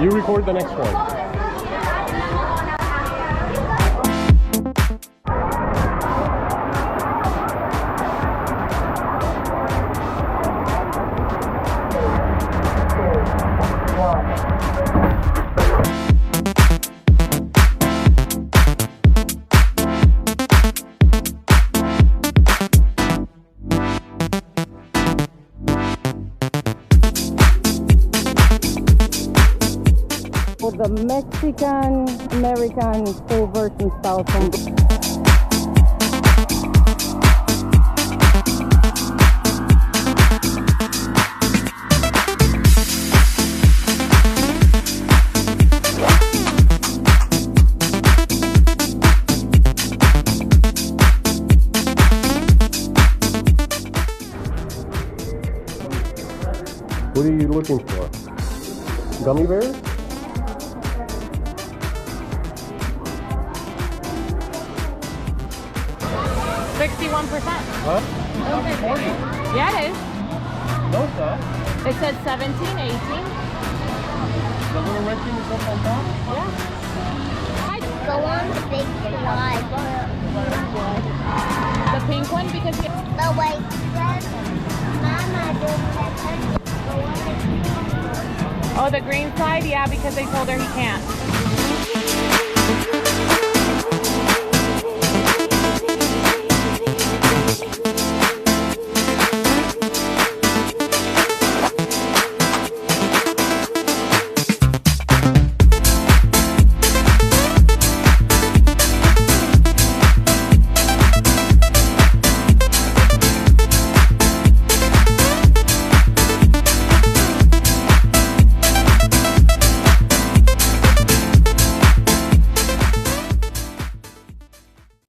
You record the next one. The Mexican American full version style from What are you looking for? Gummy bears? Huh? Yeah, it is. No, it's not. It said 17, 18. The little red thing is up on top? Yeah. Go on the big slide. The pink one because you... The white says, Mama, don't let her go on the green. Oh, the green slide? Yeah, because they told her he can't.